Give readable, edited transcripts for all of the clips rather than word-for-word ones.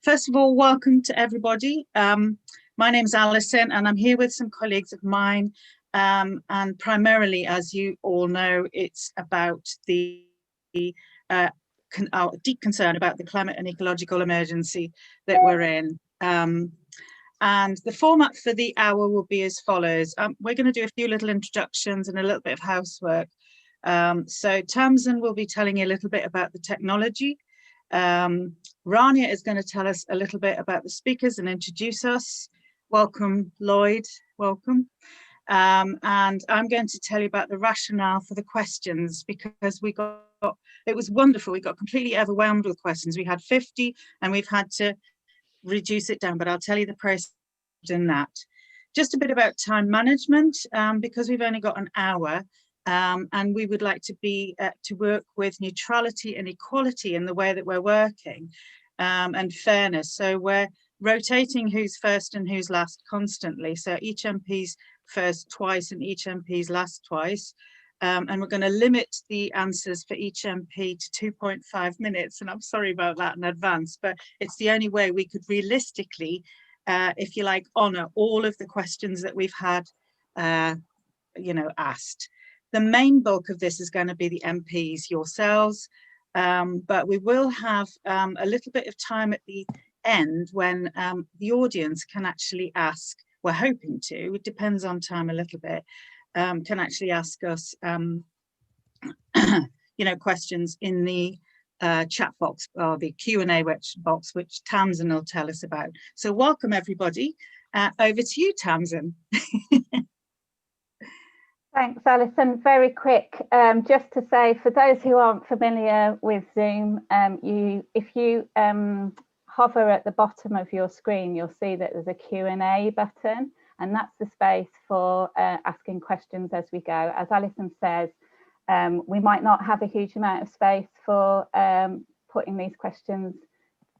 First of all, welcome to everybody. My name's Alison and I'm here with some colleagues of mine. And primarily, as you all know, it's about our deep concern about the climate and ecological emergency that we're in. And the format for the hour will be as follows. We're going to do a few little introductions and a little bit of housework. So Tamsin will be telling you a little bit about the technology. Rania is going to tell us a little bit about the speakers and introduce us. Welcome, Lloyd, welcome. And I'm going to tell you about the rationale for the questions, because it was wonderful. We got completely overwhelmed with questions. We had 50 and we've had to reduce it down, but I'll tell you the process in that. Just a bit about time management, because we've only got an hour. And we would like to work with neutrality and equality in the way that we're working, and fairness. So we're rotating who's first and who's last constantly. So each MP's first twice and each MP's last twice. And we're going to limit the answers for each MP to 2.5 minutes. And I'm sorry about that in advance, but it's the only way we could realistically, if you like, honour all of the questions that we've had, asked. The main bulk of this is going to be the MPs yourselves, but we will have a little bit of time at the end when the audience can actually ask, we're hoping to, it depends on time a little bit, can actually ask us, questions in the chat box or the Q&A box, which Tamsin will tell us about. So welcome everybody. Over to you, Tamsin. Thanks, Alison. Very quick, just to say, for those who aren't familiar with Zoom, if you hover at the bottom of your screen, you'll see that there's a Q&A button, and that's the space for asking questions as we go. As Alison says, we might not have a huge amount of space for putting these questions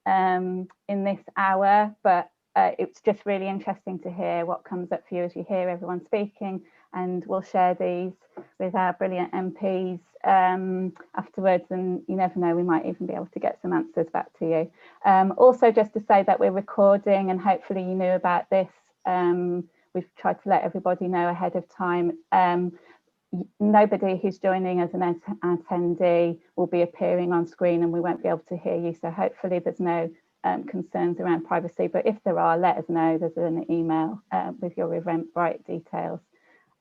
in this hour, but it's just really interesting to hear what comes up for you as you hear everyone speaking. And we'll share these with our brilliant MPs afterwards, and you never know, we might even be able to get some answers back to you. Also, just to say that we're recording, and hopefully you knew about this. We've tried to let everybody know ahead of time. Nobody who's joining as an attendee will be appearing on screen, and we won't be able to hear you. So hopefully there's no concerns around privacy, but if there are, let us know. There's an email with your Eventbrite details.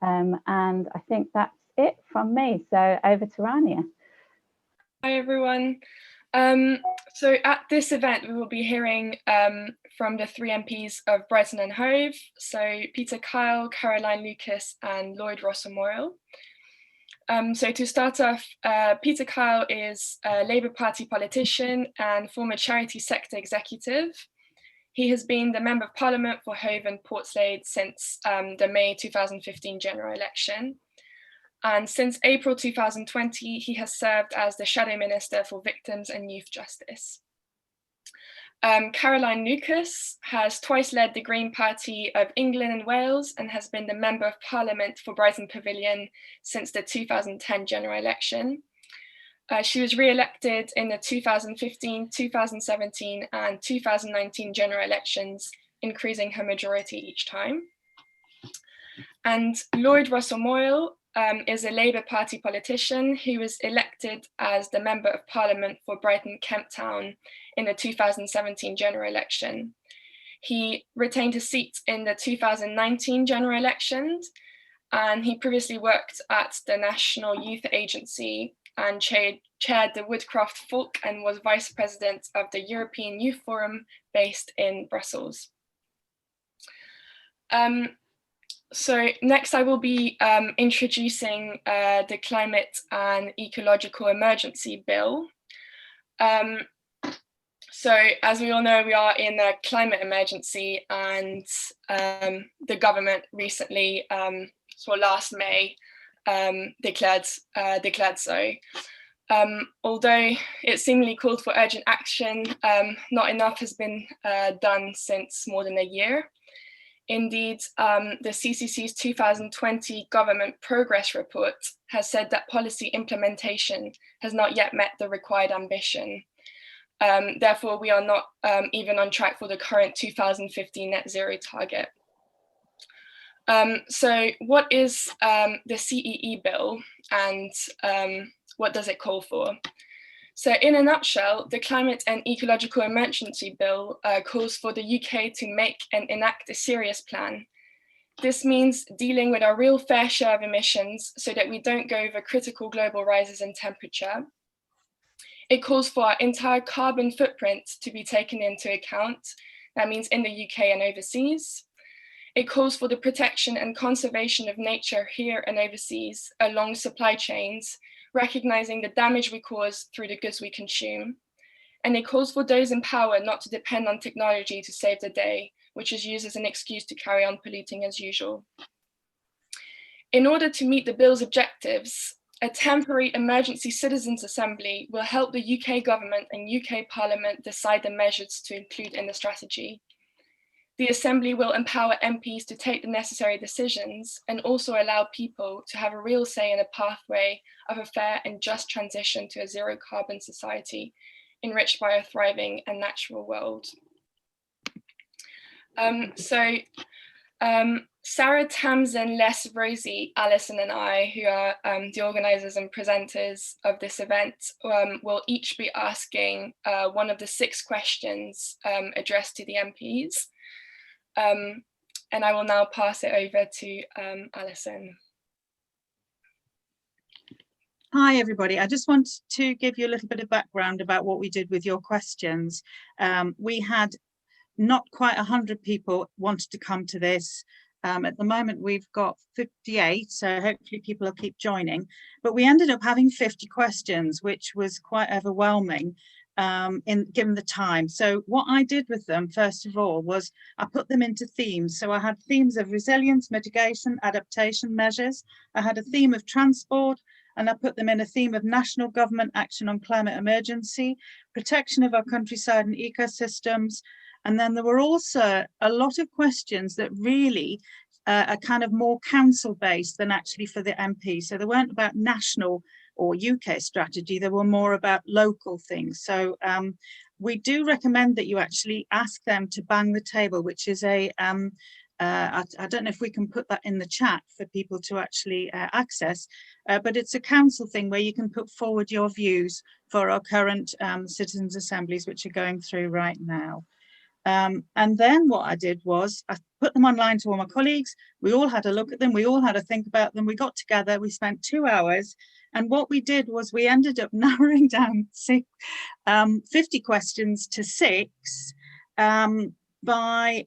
And I think that's it from me. So over to Rania. Hi everyone. So at this event we will be hearing from the three MPs of Brighton and Hove, so Peter Kyle, Caroline Lucas and Lloyd Russell-Moyle. So to start off, Peter Kyle is a Labour Party politician and former charity sector executive. He has been the Member of Parliament for Hove and Portslade since the May 2015 general election. And since April 2020, he has served as the Shadow Minister for Victims and Youth Justice. Caroline Lucas has twice led the Green Party of England and Wales and has been the Member of Parliament for Brighton Pavilion since the 2010 general election. She was re-elected in the 2015, 2017 and 2019 general elections, increasing her majority each time. And Lloyd Russell-Moyle is a Labour Party politician who was elected as the Member of Parliament for Brighton Kemp Town in the 2017 general election. He retained his seat in the 2019 general elections, and he previously worked at the National Youth Agency and chaired the Woodcroft Folk and was Vice President of the European Youth Forum based in Brussels. So next I will be introducing the Climate and Ecological Emergency Bill. So as we all know, we are in a climate emergency, and the government recently, last May, declared so. Although it seemingly called for urgent action, not enough has been done since more than a year. Indeed, the CCC's 2020 Government Progress Report has said that policy implementation has not yet met the required ambition. Therefore, we are not even on track for the current 2050 net zero target. So what is the CEE bill, and what does it call for? So in a nutshell, the Climate and Ecological Emergency Bill calls for the UK to make and enact a serious plan. This means dealing with our real fair share of emissions so that we don't go over critical global rises in temperature. It calls for our entire carbon footprint to be taken into account. That means in the UK and overseas. It calls for the protection and conservation of nature here and overseas along supply chains, recognizing the damage we cause through the goods we consume. And it calls for those in power not to depend on technology to save the day, which is used as an excuse to carry on polluting as usual. In order to meet the bill's objectives, a temporary emergency citizens' assembly will help the UK government and UK Parliament decide the measures to include in the strategy. The Assembly will empower MPs to take the necessary decisions and also allow people to have a real say in a pathway of a fair and just transition to a zero carbon society enriched by a thriving and natural world. Sarah, Tamsin, Les, Rosie, Alison and I, who are the organisers and presenters of this event, will each be asking one of the 6 questions addressed to the MPs. And I will now pass it over to Alison. Hi, everybody. I just want to give you a little bit of background about what we did with your questions. We had not quite 100 people wanted to come to this. At the moment, we've got 58, so hopefully people will keep joining. But we ended up having 50 questions, which was quite overwhelming. Given the time. So what I did with them, first of all, was I put them into themes. So I had themes of resilience, mitigation, adaptation measures. I had a theme of transport, and I put them in a theme of national government action on climate emergency, protection of our countryside and ecosystems. And then there were also a lot of questions that really are kind of more council-based than actually for the MP. So they weren't about national or UK strategy, they were more about local things. So we do recommend that you actually ask them to bang the table, which is a, I don't know if we can put that in the chat for people to actually access, but it's a council thing where you can put forward your views for our current citizens' assemblies, which are going through right now. And then what I did was I put them online to all my colleagues. We all had a look at them. We all had a think about them. We got together. We spent 2 hours. And what we did was we ended up narrowing down 50 questions to 6 by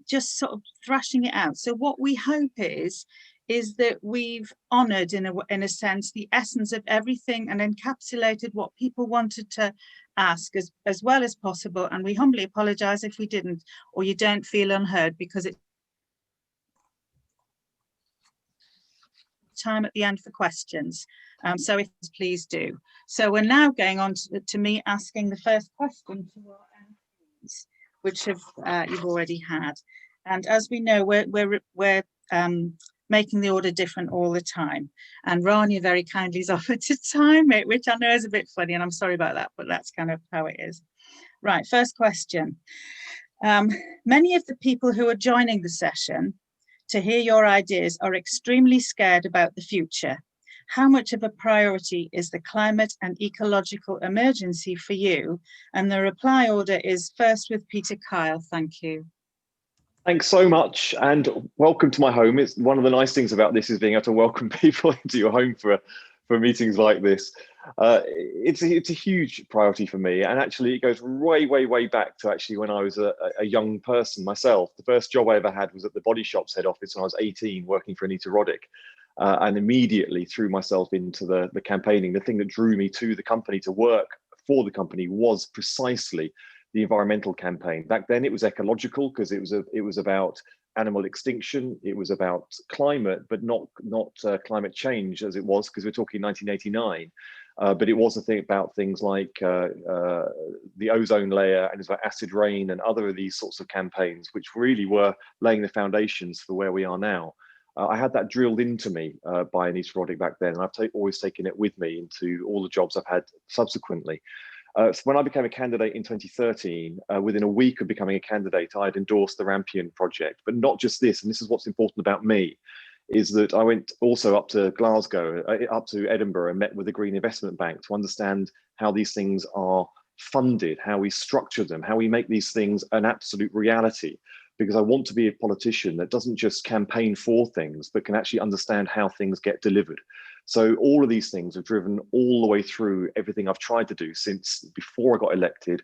just sort of thrashing it out. So what we hope is that we've honoured in a sense the essence of everything and encapsulated what people wanted to ask as well as possible. And we humbly apologise if we didn't, or you don't feel unheard, because it's time at the end for questions. So if please do. So we're now going on to me asking the first question to our MPs, which have you've already had. And as we know, we're making the order different all the time. And Rania very kindly has offered to time it, which I know is a bit funny, and I'm sorry about that, but that's kind of how it is. Right, first question. Many of the people who are joining the session to hear your ideas are extremely scared about the future. How much of a priority is the climate and ecological emergency for you? And the reply order is first with Peter Kyle. Thank you. Thanks so much, and welcome to my home. It's one of the nice things about this is being able to welcome people into your home for meetings like this. It's a huge priority for me, and actually it goes way back to actually when I was a young person myself. The first job I ever had was at the Body Shop's head office when I was 18, working for Anita Roddick, and immediately threw myself into the campaigning. The thing that drew me to the company, to work for the company, was precisely the environmental campaign. Back then it was ecological because it was about animal extinction, it was about climate, but not climate change as it was, because we're talking 1989. But it was a thing about things like the ozone layer, and it's about acid rain and other of these sorts of campaigns, which really were laying the foundations for where we are now. I had that drilled into me by Anita Roddick back then, and I've always taken it with me into all the jobs I've had subsequently. So when I became a candidate in 2013, within a week of becoming a candidate, I had endorsed the Rampion project. But not just this, and this is what's important about me, is that I went also up to Glasgow, up to Edinburgh, and met with the Green Investment Bank to understand how these things are funded, how we structure them, how we make these things an absolute reality. Because I want to be a politician that doesn't just campaign for things, but can actually understand how things get delivered. So all of these things have driven all the way through everything I've tried to do since before I got elected,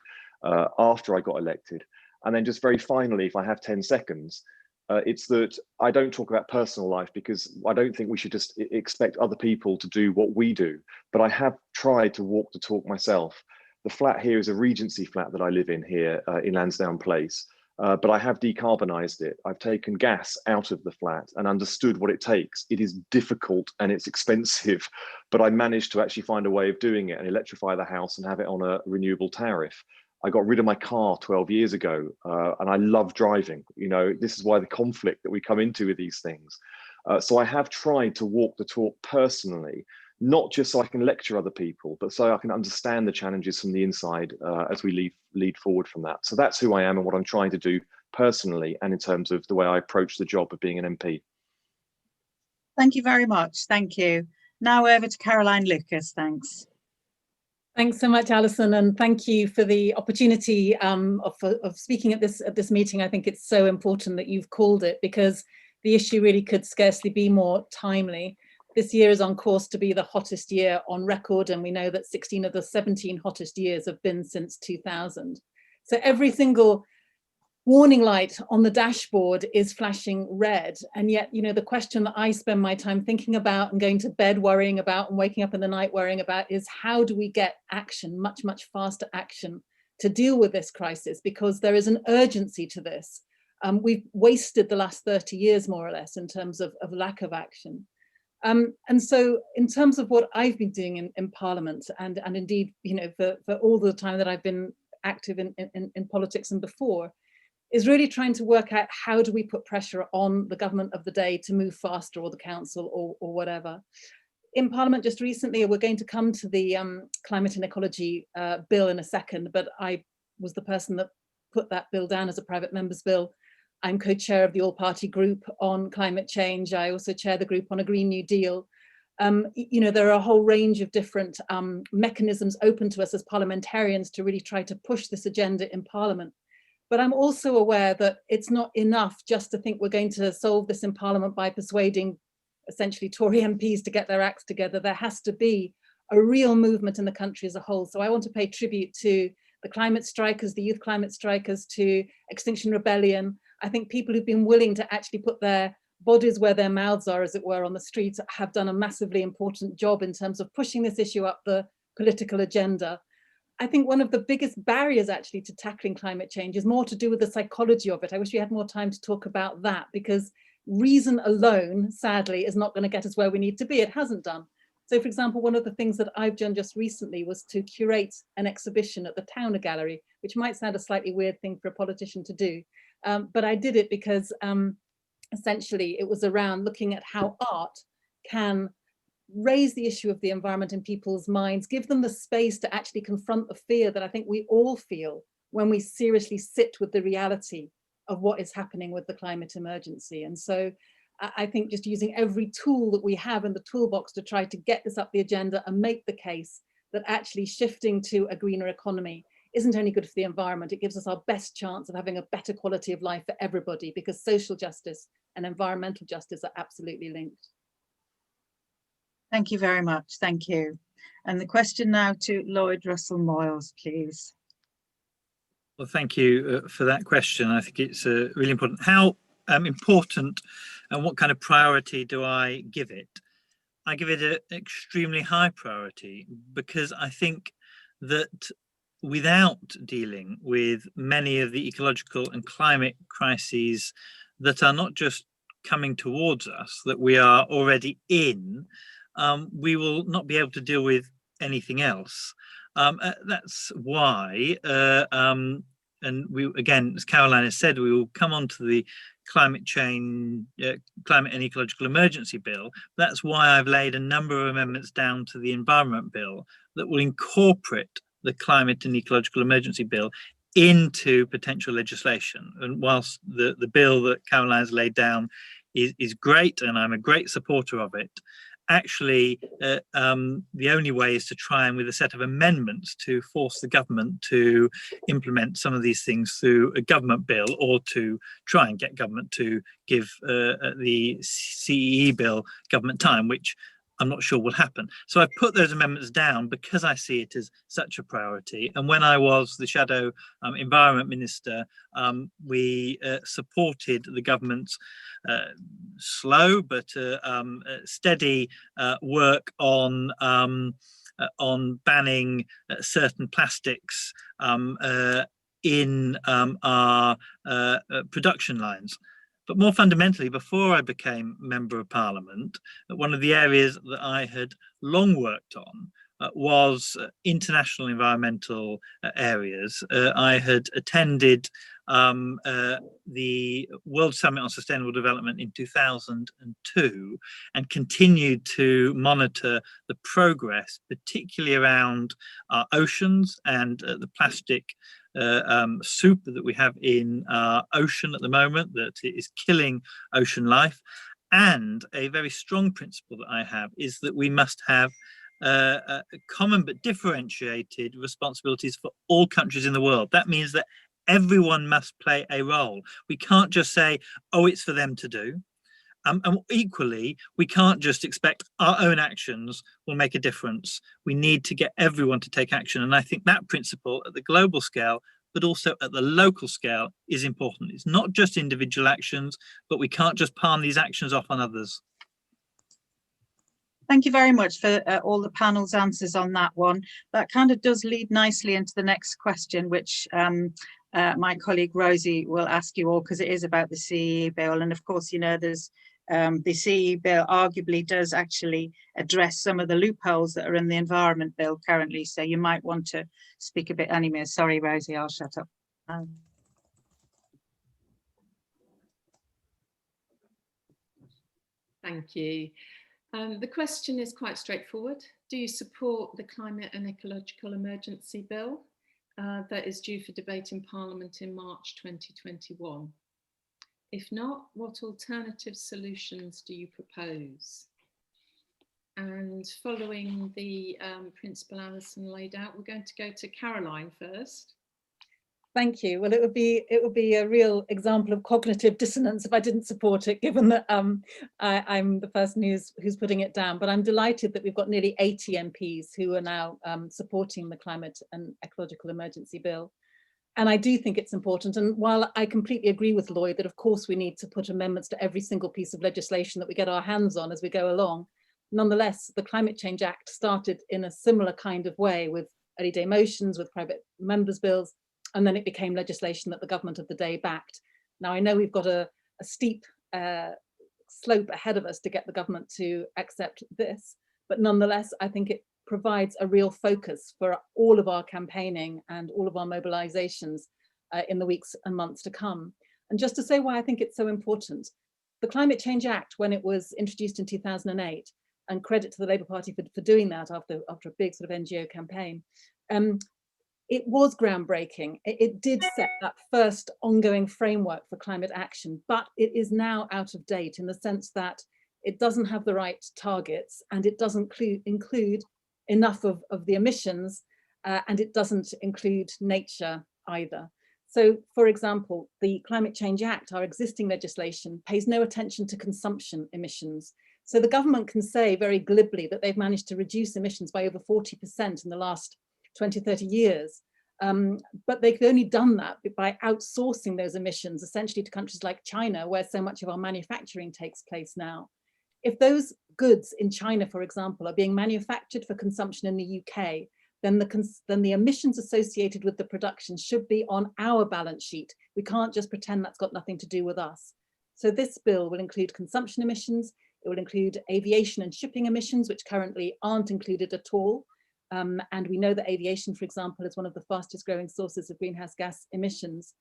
after I got elected. And then just very finally, if I have 10 seconds, it's that I don't talk about personal life because I don't think we should just expect other people to do what we do. But I have tried to walk the talk myself. The flat here is a Regency flat that I live in here in Lansdowne Place. But I have decarbonised it. I've taken gas out of the flat and understood what it takes. It is difficult and it's expensive, but I managed to actually find a way of doing it and electrify the house and have it on a renewable tariff. I got rid of my car 12 years ago and I love driving. You know, this is why the conflict that we come into with these things. So I have tried to walk the talk personally, not just so I can lecture other people, but so I can understand the challenges from the inside as we lead forward from that. So that's who I am and what I'm trying to do personally and in terms of the way I approach the job of being an MP. Thank you very much. Thank you. Now over to Caroline Lucas. Thanks. Thanks so much, Alison, and thank you for the opportunity of speaking at this meeting. I think it's so important that you've called it because the issue really could scarcely be more timely. This year is on course to be the hottest year on record, and we know that 16 of the 17 hottest years have been since 2000. So every single warning light on the dashboard is flashing red. And yet, you know, the question that I spend my time thinking about and going to bed worrying about and waking up in the night worrying about is how do we get action, much, much faster action to deal with this crisis? Because there is an urgency to this. We've wasted the last 30 years, more or less, in terms of lack of action. And so in terms of what I've been doing in Parliament and indeed, you know, for all the time that I've been active in politics and before, is really trying to work out how do we put pressure on the government of the day to move faster, or the council, or whatever. In Parliament just recently, we're going to come to the climate and ecology bill in a second, but I was the person that put that bill down as a private member's bill. I'm co-chair of the all-party group on climate change. I also chair the group on a Green New Deal. You know, there are a whole range of different mechanisms open to us as parliamentarians to really try to push this agenda in Parliament. But I'm also aware that it's not enough just to think we're going to solve this in Parliament by persuading essentially Tory MPs to get their acts together. There has to be a real movement in the country as a whole. So I want to pay tribute to the climate strikers, the youth climate strikers, to Extinction Rebellion. I think people who've been willing to actually put their bodies where their mouths are, as it were, on the streets have done a massively important job in terms of pushing this issue up the political agenda. I think one of the biggest barriers actually to tackling climate change is more to do with the psychology of it. I wish we had more time to talk about that, because reason alone, sadly, is not going to get us where we need to be. It hasn't done. So, for example, one of the things that I've done just recently was to curate an exhibition at the Towner Gallery, which might sound a slightly weird thing for a politician to do. But I did it because essentially it was around looking at how art can raise the issue of the environment in people's minds, give them the space to actually confront the fear that I think we all feel when we seriously sit with the reality of what is happening with the climate emergency. And so I think just using every tool that we have in the toolbox to try to get this up the agenda and make the case that actually shifting to a greener economy isn't only good for the environment, it gives us our best chance of having a better quality of life for everybody, because social justice and environmental justice are absolutely linked. Thank you very much. Thank you. And the question now to Lloyd Russell-Moyle, please. Well, thank you for that question. I think it's really important. How important and what kind of priority do I give it? I give it an extremely high priority, because I think that without dealing with many of the ecological and climate crises that are not just coming towards us, that we are already in, we will not be able to deal with anything else. That's why, and we, again, as Caroline has said, we will come on to the climate change, climate and ecological emergency bill. That's why I've laid a number of amendments down to the environment bill that will incorporate the Climate and Ecological Emergency Bill into potential legislation. And whilst the bill that Caroline's laid down is great, and I'm a great supporter of it, actually the only way is to try and with a set of amendments to force the government to implement some of these things through a government bill, or to try and get government to give the CEE bill government time, which I'm not sure will happen. So I've put those amendments down because I see it as such a priority. And when I was the Shadow Environment Minister, we supported the government's slow but steady work on banning certain plastics in our production lines. But more fundamentally, before I became Member of Parliament, one of the areas that I had long worked on was international environmental areas. I had attended the World Summit on Sustainable Development in 2002 and continued to monitor the progress, particularly around our oceans and the plastic soup that we have in our ocean at the moment that is killing ocean life. And a very strong principle that I have is that we must have common but differentiated responsibilities for all countries in the world. That means that everyone must play a role. We can't just say, oh, it's for them to do. And equally, we can't just expect our own actions will make a difference. We need to get everyone to take action. And I think that principle at the global scale, but also at the local scale, is important. It's not just individual actions, but we can't just palm these actions off on others. Thank you very much for all the panel's answers on that one. That kind of does lead nicely into the next question, which my colleague Rosie will ask you all, because it is about the CEE bill. And of course, you know, there's the CEE bill arguably does actually address some of the loopholes that are in the environment bill currently. So you might want to speak a bit anyway. Sorry, Rosie, I'll shut up. Thank you. The question is quite straightforward. Do you support the Climate and Ecological Emergency Bill that is due for debate in Parliament in March 2021? If not, what alternative solutions do you propose? And following the principle Alison laid out, we're going to go to Caroline first. Thank you. Well, it would be a real example of cognitive dissonance if I didn't support it, given that I'm the person who's putting it down. But I'm delighted that we've got nearly 80 MPs who are now supporting the Climate and Ecological Emergency Bill. And I do think it's important. And while I completely agree with Lloyd that of course we need to put amendments to every single piece of legislation that we get our hands on as we go along, nonetheless, the Climate Change Act started in a similar kind of way with early day motions, with private members' bills, and then it became legislation that the government of the day backed. Now, I know we've got a steep slope ahead of us to get the government to accept this, but nonetheless, I think it provides a real focus for all of our campaigning and all of our mobilizations in the weeks and months to come. And just to say why I think it's so important, the Climate Change Act, when it was introduced in 2008, and credit to the Labour Party for doing that after a big sort of NGO campaign, it was groundbreaking. It did set that first ongoing framework for climate action, but it is now out of date in the sense that it doesn't have the right targets, and it doesn't include enough of the emissions, and it doesn't include nature either. So, for example, the Climate Change Act, our existing legislation, pays no attention to consumption emissions. So the government can say very glibly that they've managed to reduce emissions by over 40% in the last 20, 30 years. But they've only done that by outsourcing those emissions essentially to countries like China, where so much of our manufacturing takes place now. If those goods in China, for example, are being manufactured for consumption in the UK, then the emissions associated with the production should be on our balance sheet. We can't just pretend that's got nothing to do with us. So this bill will include consumption emissions, it will include aviation and shipping emissions, which currently aren't included at all. And we know that aviation, for example, is one of the fastest growing sources of greenhouse gas emissions.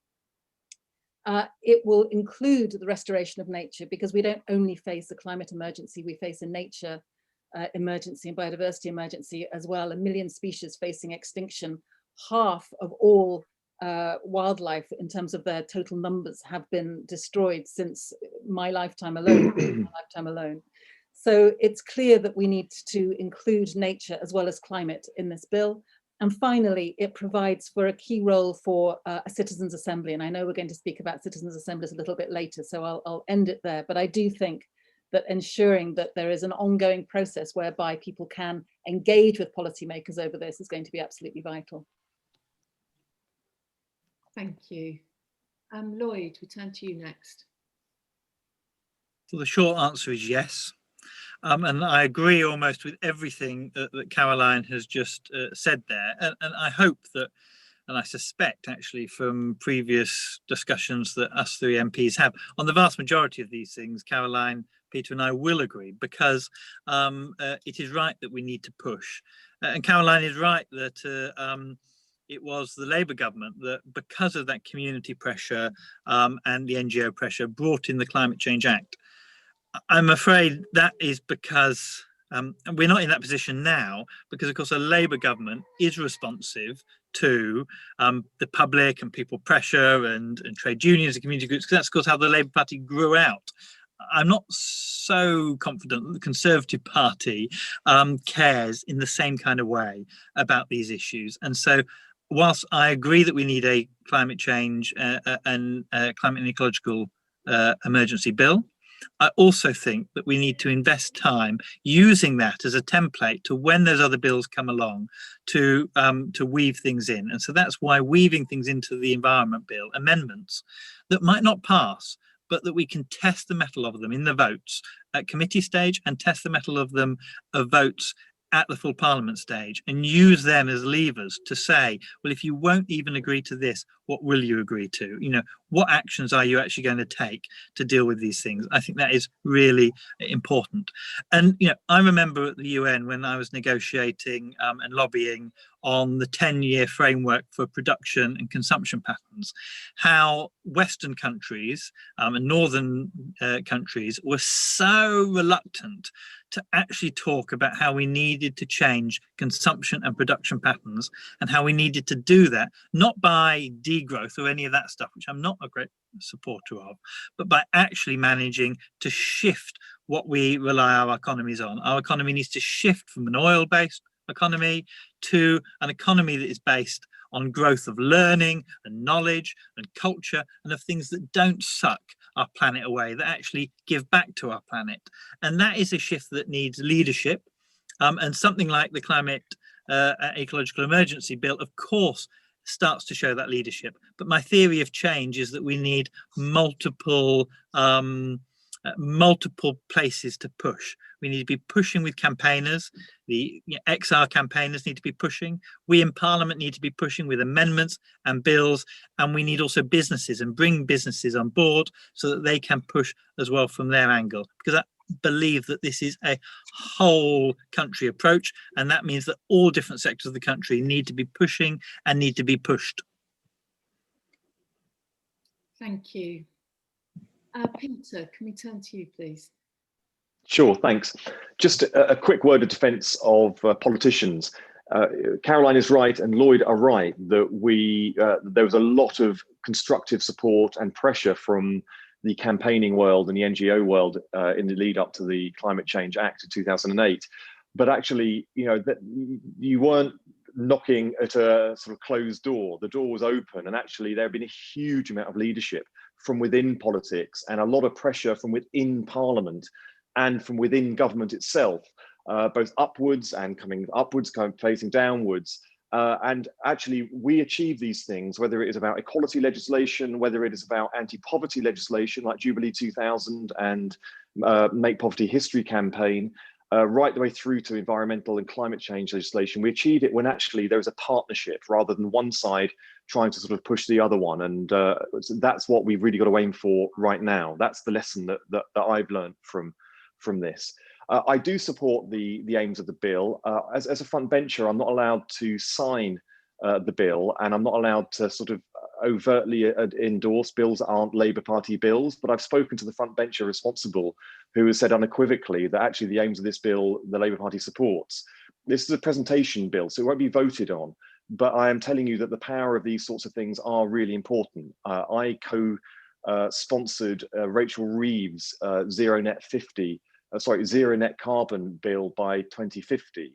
It will include the restoration of nature, because we don't only face a climate emergency, we face a nature emergency and biodiversity emergency as well. 1 million species facing extinction. Half of all wildlife in terms of their total numbers have been destroyed since my lifetime alone. So it's clear that we need to include nature as well as climate in this bill. And finally, it provides for a key role for a citizens' assembly. And I know we're going to speak about citizens' assemblies a little bit later, so I'll end it there. But I do think that ensuring that there is an ongoing process whereby people can engage with policymakers over this is going to be absolutely vital. Thank you. Lloyd, we turn to you next. So the short answer is yes. And I agree almost with everything that Caroline has just said there. And I hope that, and I suspect actually from previous discussions that us three MPs have, on the vast majority of these things, Caroline, Peter and I will agree, because it is right that we need to push. And Caroline is right that it was the Labour government that, because of that community pressure and the NGO pressure, brought in the Climate Change Act. I'm afraid that is because and we're not in that position now, because of course a Labour government is responsive to the public and people pressure and trade unions and community groups, because that's of course how the Labour Party grew out. I'm not so confident that the Conservative Party cares in the same kind of way about these issues. And so whilst I agree that we need a climate change and climate and ecological emergency bill, I also think that we need to invest time using that as a template to when those other bills come along to weave things in. And so that's why weaving things into the Environment Bill, amendments that might not pass, but that we can test the mettle of them in the votes at committee stage and test the mettle of them of votes at the full Parliament stage, and use them as levers to say, well, if you won't even agree to this, what will you agree to? You know, what actions are you actually going to take to deal with these things? I think that is really important. And, you know, I remember at the UN when I was negotiating and lobbying on the 10-year framework for production and consumption patterns, how Western countries and Northern countries were so reluctant to actually talk about how we needed to change consumption and production patterns, and how we needed to do that, not by degrowth or any of that stuff, which I'm not a great supporter of, but by actually managing to shift what we rely our economies on. Our economy needs to shift from an oil-based economy to an economy that is based on growth of learning and knowledge and culture, and of things that don't suck our planet away, that actually give back to our planet. And that is a shift that needs leadership. And something like the Climate Ecological Emergency Bill, of course, starts to show that leadership. But my theory of change is that we need multiple places to push. We need to be pushing with campaigners. The XR campaigners need to be pushing. We in Parliament need to be pushing with amendments and bills, and we need also businesses, and bring businesses on board so that they can push as well from their angle, because I believe that this is a whole country approach, and that means that all different sectors of the country need to be pushing and need to be pushed. Thank you. Peter, can we turn to you, please? Sure, thanks. Just a quick word of defence of politicians. Caroline is right and Lloyd are right that there was a lot of constructive support and pressure from the campaigning world and the NGO world in the lead up to the Climate Change Act of 2008. But actually, you know, that you weren't knocking at a sort of closed door. The door was open, and actually there had been a huge amount of leadership from within politics and a lot of pressure from within Parliament and from within government itself, both upwards and coming upwards, kind of facing downwards. And actually we achieve these things, whether it is about equality legislation, whether it is about anti-poverty legislation like Jubilee 2000 and Make Poverty History campaign, right the way through to environmental and climate change legislation. We achieve it when actually there is a partnership rather than one side trying to sort of push the other one. And that's what we've really got to aim for right now. That's the lesson that I've learned from this. I do support the aims of the bill. As a front bencher, I'm not allowed to sign the bill, and I'm not allowed to sort of overtly endorse bills that aren't Labour Party bills, but I've spoken to the front bencher responsible, who has said unequivocally that actually the aims of this bill the Labour Party supports. This is a presentation bill, so it won't be voted on, but I am telling you that the power of these sorts of things are really important. I co-sponsored Rachel Reeves' zero net carbon bill by 2050,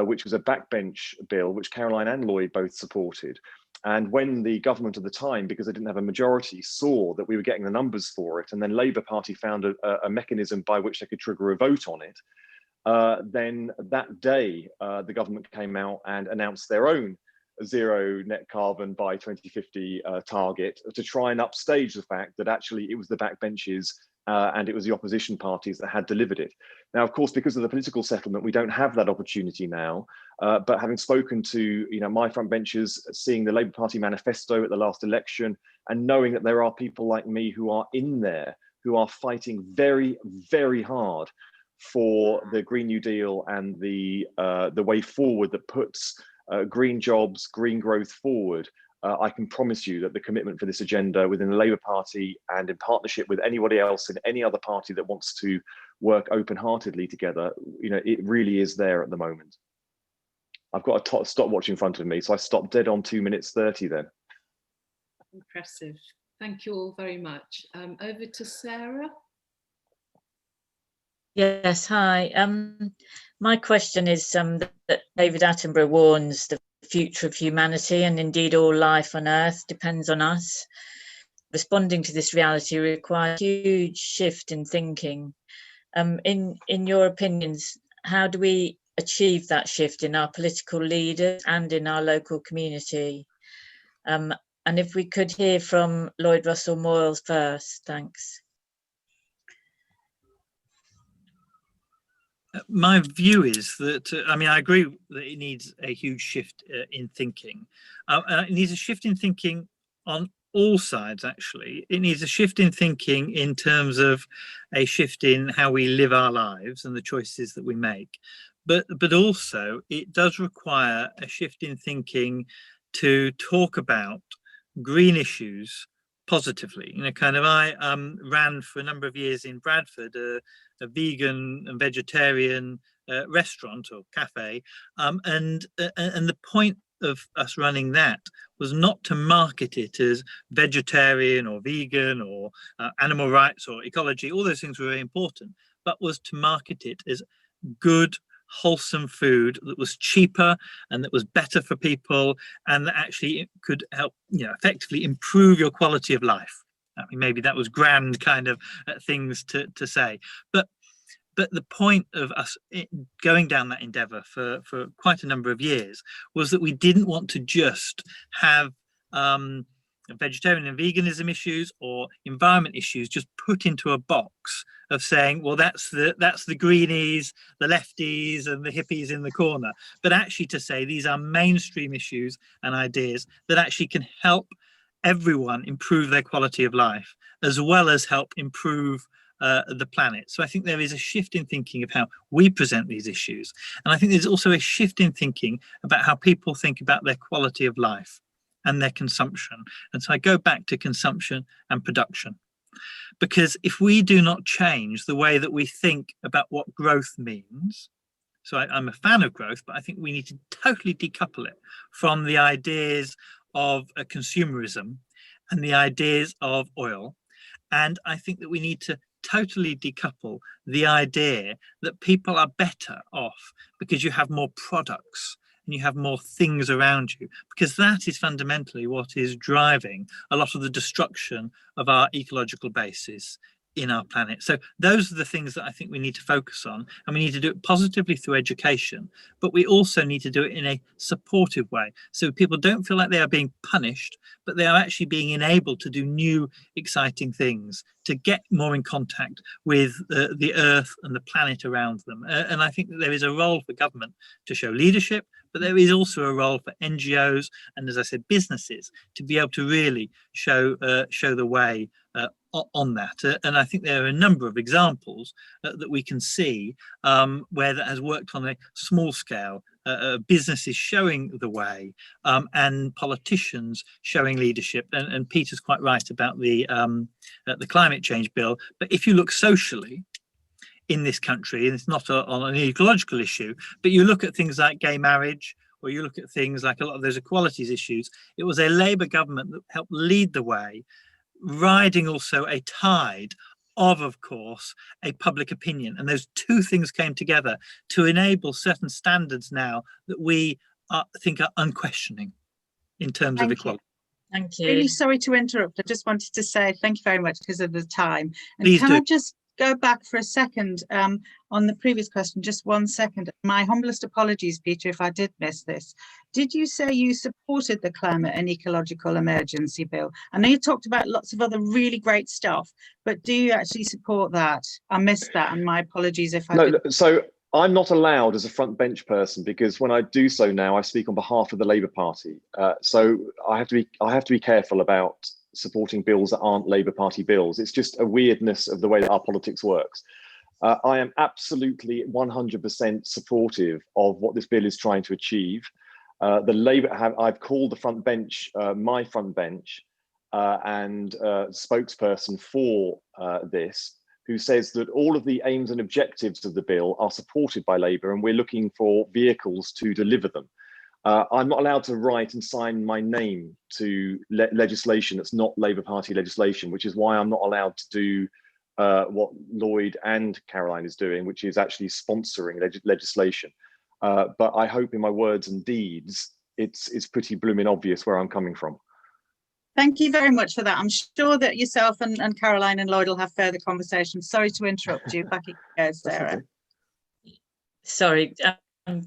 which was a backbench bill which Caroline and Lloyd both supported. And when the government at the time, because they didn't have a majority, saw that we were getting the numbers for it, and then Labour Party found a mechanism by which they could trigger a vote on it, then that day the government came out and announced their own zero net carbon by 2050 target, to try and upstage the fact that actually it was the backbenches and it was the opposition parties that had delivered it. Now, of course, because of the political settlement, we don't have that opportunity now. But having spoken to my front benchers, seeing the Labour Party manifesto at the last election, and knowing that there are people like me who are in there, who are fighting very, very hard for the Green New Deal and the way forward that puts green jobs, green growth forward, I can promise you that the commitment for this agenda within the Labour Party and in partnership with anybody else in any other party that wants to work open-heartedly together, it really is there at the moment. I've got a stopwatch in front of me, so I stopped dead on 2 minutes 30 then. Impressive. Thank you all very much. Over to Sarah. Yes, hi. My question is that David Attenborough warns the future of humanity, and indeed all life on Earth, depends on us. Responding to this reality requires a huge shift in thinking. In your opinions, how do we achieve that shift in our political leaders and in our local community? And if we could hear from Lloyd Russell-Moyle first, thanks. My view is that, I agree that it needs a huge shift in thinking. It needs a shift in thinking on all sides, actually. It needs a shift in thinking in terms of a shift in how we live our lives and the choices that we make. But also it does require a shift in thinking to talk about green issues positively. I ran for a number of years in Bradford a vegan and vegetarian restaurant or cafe, and the point of us running that was not to market it as vegetarian or vegan or animal rights or ecology. All those things were very important, but was to market it as good, wholesome food that was cheaper and that was better for people, and that actually could help effectively improve your quality of life. Maybe that was grand kind of things to say, but the point of us going down that endeavor for quite a number of years was that we didn't want to just have vegetarian and veganism issues or environment issues just put into a box of saying, well, that's the greenies, the lefties and the hippies in the corner, but actually to say these are mainstream issues and ideas that actually can help everyone improve their quality of life, as well as help improve the planet. So I think there is a shift in thinking of how we present these issues. And I think there's also a shift in thinking about how people think about their quality of life and their consumption. And so I go back to consumption and production. Because if we do not change the way that we think about what growth means, so I'm a fan of growth, but I think we need to totally decouple it from the ideas of consumerism and the ideas of oil. And I think that we need to totally decouple the idea that people are better off because you have more products and you have more things around you, because that is fundamentally what is driving a lot of the destruction of our ecological bases in our planet. So those are the things that I think we need to focus on, and we need to do it positively through education, but we also need to do it in a supportive way, so people don't feel like they are being punished, but they are actually being enabled to do new exciting things, to get more in contact with the earth and the planet around them. And I think that there is a role for government to show leadership, but there is also a role for NGOs and, as I said, businesses to be able to really show the way on that. And I think there are a number of examples that we can see where that has worked on a small scale businesses showing the way, and politicians showing leadership. And Peter's quite right about the climate change bill. But if you look socially in this country, and it's not on an ecological issue, but you look at things like gay marriage, or you look at things like a lot of those equalities issues, it was a Labour government that helped lead the way, riding also a tide of course, a public opinion. And those two things came together to enable certain standards now that we think are unquestioning in terms of equality. Thank you. Really sorry to interrupt. I just wanted to say thank you very much because of the time. And Please can do. I just go back for a second on the previous question, just 1 second. My humblest apologies, Peter, if I did miss this. Did you say you supported the climate and ecological emergency bill? I know you talked about lots of other really great stuff, but do you actually support that? I missed that, and my apologies if I did. So I'm not allowed as a front bench person, because when I do so now, I speak on behalf of the Labour Party. So I have to be careful about supporting bills that aren't Labour Party bills. It's just a weirdness of the way that our politics works. I am absolutely 100% supportive of what this bill is trying to achieve. The Labour I've called the front bench my front bench and spokesperson for this, who says that all of the aims and objectives of the bill are supported by Labour, and we're looking for vehicles to deliver them. I'm not allowed to write and sign my name to legislation that's not Labour Party legislation, which is why I'm not allowed to do what Lloyd and Caroline is doing, which is actually sponsoring legislation. But I hope in my words and deeds, it's pretty blooming obvious where I'm coming from. Thank you very much for that. I'm sure that yourself and Caroline and Lloyd will have further conversations. Sorry to interrupt you. Back at you, Sarah. Okay. Sorry.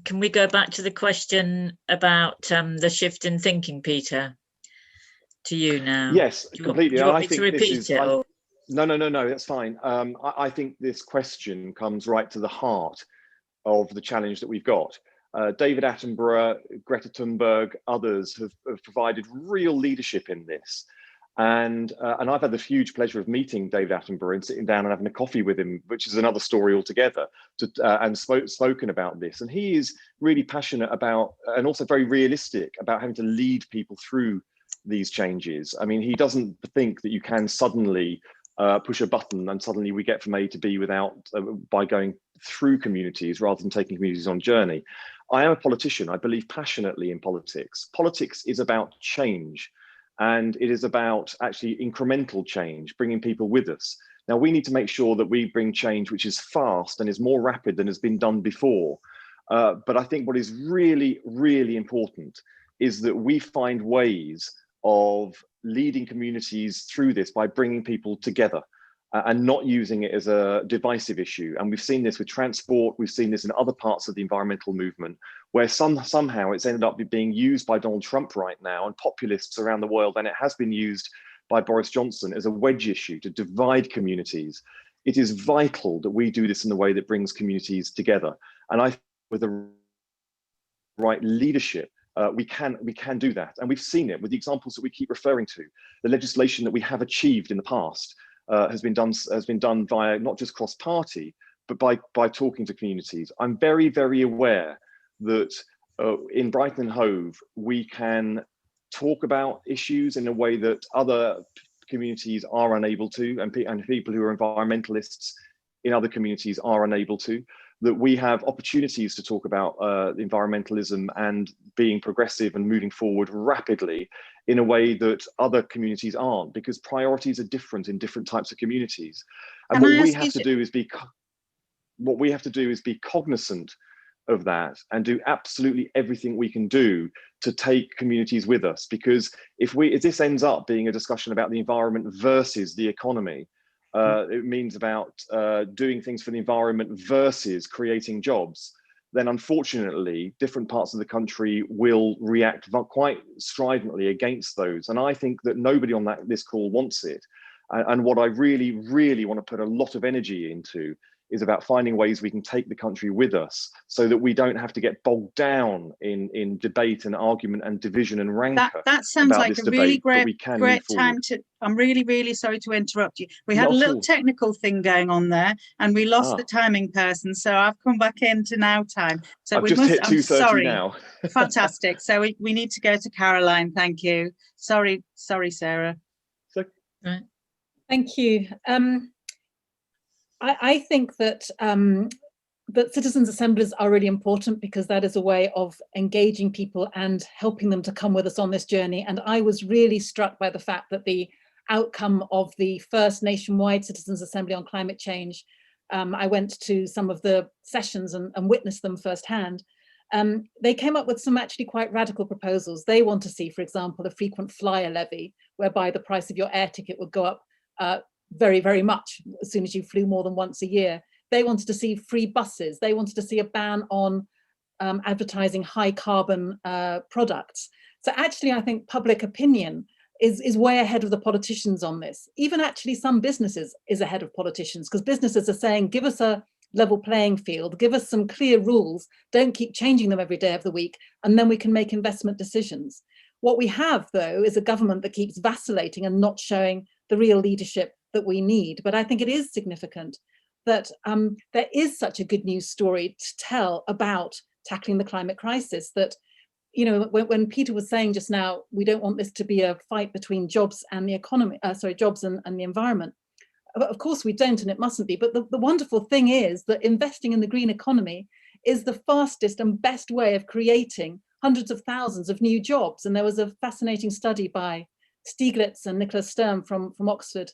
Can we go back to the question about the shift in thinking, Peter? To you now. Yes, completely. Do you want I me think to repeat this is, it? Or? No, that's fine. I think this question comes right to the heart of the challenge that we've got. David Attenborough, Greta Thunberg, others have provided real leadership in this. And I've had the huge pleasure of meeting David Attenborough and sitting down and having a coffee with him, which is another story altogether, and spoken about this. And he is really passionate about, and also very realistic about, having to lead people through these changes. I mean, he doesn't think that you can suddenly push a button and suddenly we get from A to B without by going through communities rather than taking communities on a journey. I am a politician. I believe passionately in politics. Politics is about change. And it is about actually incremental change, bringing people with us. Now, we need to make sure that we bring change which is fast and is more rapid than has been done before. But I think what is really, really important is that we find ways of leading communities through this by bringing people together and not using it as a divisive issue. And we've seen this with transport. We've seen this in other parts of the environmental movement, where somehow it's ended up being used by Donald Trump right now and populists around the world, and it has been used by Boris Johnson as a wedge issue to divide communities. It is vital that we do this in a way that brings communities together. And I think with the right leadership, we can do that. And we've seen it with the examples that we keep referring to. The legislation that we have achieved in the past has been done via not just cross-party, but by talking to communities. I'm very, very aware that in Brighton and Hove, we can talk about issues in a way that other communities are unable to, and people who are environmentalists in other communities are unable to, that we have opportunities to talk about environmentalism and being progressive and moving forward rapidly in a way that other communities aren't, because priorities are different in different types of communities. And what we have to do is be cognizant of that and do absolutely everything we can do to take communities with us. Because if this ends up being a discussion about the environment versus the economy, it means about doing things for the environment versus creating jobs, then unfortunately different parts of the country will react quite stridently against those. And I think that nobody on this call wants it. And what I really, really want to put a lot of energy into is about finding ways we can take the country with us so that we don't have to get bogged down in debate and argument and division and rancor. That sounds like a really great time to, I'm really sorry to interrupt you. We had a little technical thing going on there and we lost the timing person. So I've come back into now time. So I've just hit 2:30 now. Fantastic. So we need to go to Caroline. Thank you. Sorry, Sarah. Right. Thank you. I think that that citizens' assemblies are really important because that is a way of engaging people and helping them to come with us on this journey. And I was really struck by the fact that the outcome of the first nationwide citizens' assembly on climate change, I went to some of the sessions and witnessed them firsthand. They came up with some actually quite radical proposals. They want to see, for example, a frequent flyer levy, whereby the price of your air ticket would go up very much as soon as you flew more than once a year. They wanted to see free buses. They wanted to see a ban on advertising high carbon products. So actually, I think public opinion is way ahead of the politicians on this. Even actually some businesses is ahead of politicians, because businesses are saying, give us a level playing field, give us some clear rules, don't keep changing them every day of the week, and then we can make investment decisions. What we have, though, is a government that keeps vacillating and not showing the real leadership that we need. But I think it is significant that there is such a good news story to tell about tackling the climate crisis, that, you know, when Peter was saying just now, we don't want this to be a fight between jobs and the economy, jobs and the environment. Of course we don't, and it mustn't be. But the wonderful thing is that investing in the green economy is the fastest and best way of creating hundreds of thousands of new jobs. And there was a fascinating study by Stieglitz and Nicholas Sturm from Oxford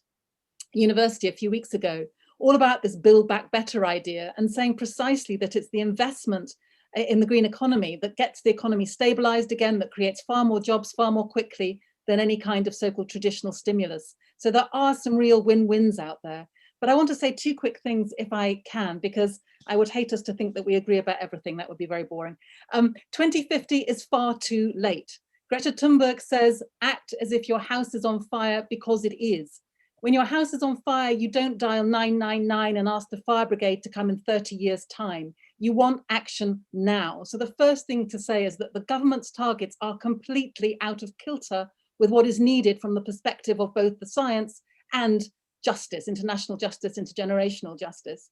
University a few weeks ago, all about this Build Back Better idea, and saying precisely that it's the investment in the green economy that gets the economy stabilized again, that creates far more jobs far more quickly than any kind of so-called traditional stimulus. So there are some real win-wins out there. But I want to say two quick things if I can, because I would hate us to think that we agree about everything. That would be very boring. 2050 is far too late. Greta Thunberg says, act as if your house is on fire because it is. When your house is on fire, you don't dial 999 and ask the fire brigade to come in 30 years' time. You want action now. So the first thing to say is that the government's targets are completely out of kilter with what is needed from the perspective of both the science and justice, international justice, intergenerational justice.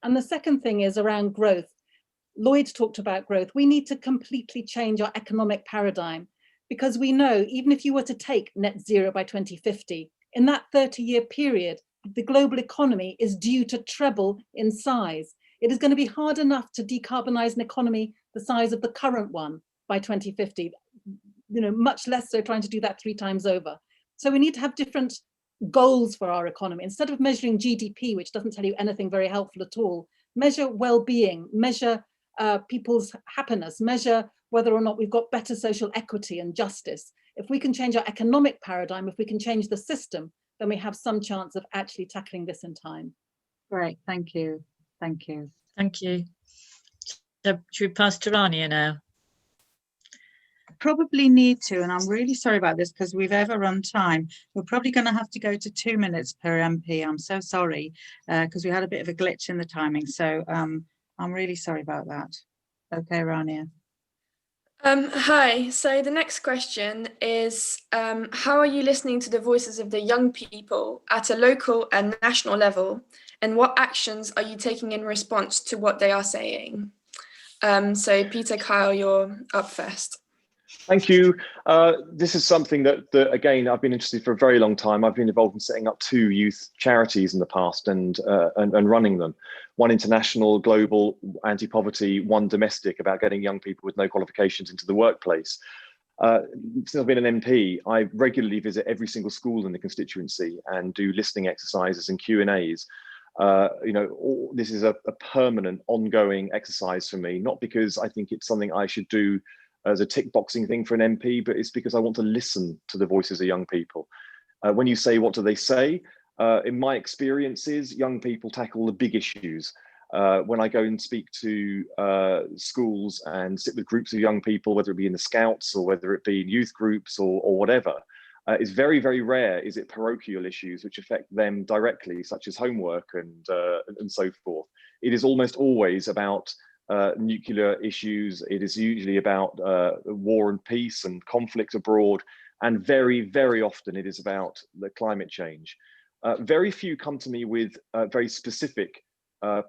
And the second thing is around growth. Lloyd talked about growth. We need to completely change our economic paradigm, because we know even if you were to take net zero by 2050, in that 30-year period, the global economy is due to treble in size. It is going to be hard enough to decarbonize an economy the size of the current one by 2050, you know, much less so trying to do that 3 times over. So we need to have different goals for our economy. Instead of measuring GDP, which doesn't tell you anything very helpful at all, measure well-being, measure people's happiness, measure whether or not we've got better social equity and justice. If we can change our economic paradigm, if we can change the system, then we have some chance of actually tackling this in time. Great, thank you. Thank you. Thank you. So should we pass to Rania now? Probably need to, and I'm really sorry about this because we've overrun time. We're probably going to have to go to 2 minutes per MP. I'm so sorry because we had a bit of a glitch in the timing. So I'm really sorry about that. Okay, Rania. Hi, so the next question is, how are you listening to the voices of the young people at a local and national level, and what actions are you taking in response to what they are saying? So Peter, Kyle, you're up first. Thank you. This is something that, again, I've been interested for a very long time. I've been involved in setting up 2 youth charities in the past and running them. One international, global, anti-poverty, one domestic, about getting young people with no qualifications into the workplace. Since I've been an MP, I regularly visit every single school in the constituency and do listening exercises and Q&As. You know, this is a permanent, ongoing exercise for me, not because I think it's something I should do as a tick boxing thing for an MP, but it's because I want to listen to the voices of young people. When you say, what do they say? In my experiences, young people tackle the big issues. When I go and speak to schools and sit with groups of young people, whether it be in the Scouts or whether it be in youth groups or whatever, it's very, very rare is it parochial issues which affect them directly, such as homework and so forth. it is almost always about nuclear issues. It is usually about war and peace and conflict abroad, and very, very often it is about the climate change. Very few come to me with very specific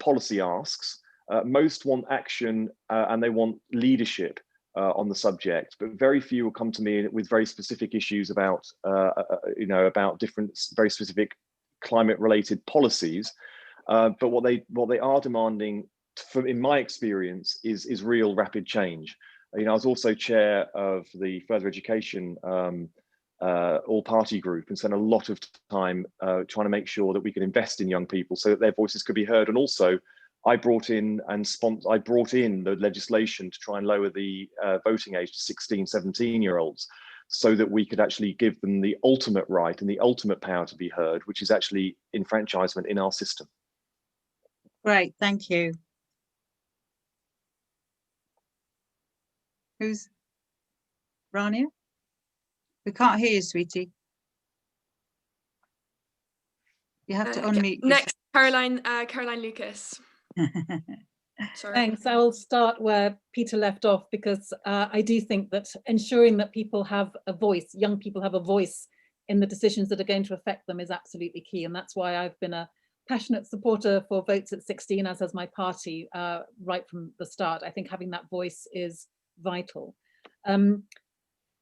policy asks. Most want action and they want leadership on the subject, but very few will come to me with very specific issues about, about different, very specific climate-related policies. But what they are demanding, in my experience, is real rapid change. I was also chair of the further education all-party group, and spent a lot of time trying to make sure that we could invest in young people so that their voices could be heard. And also, I brought in the legislation to try and lower the voting age to 16, 17-year-olds, so that we could actually give them the ultimate right and the ultimate power to be heard, which is actually enfranchisement in our system. Great, thank you. Who's Rania? We can't hear you, sweetie. You have to unmute. Next, Caroline Lucas. Sorry. Thanks. I will start where Peter left off, because I do think that ensuring that people have a voice, young people have a voice in the decisions that are going to affect them, is absolutely key. And that's why I've been a passionate supporter for votes at 16, as has my party, right from the start. I think having that voice is vital.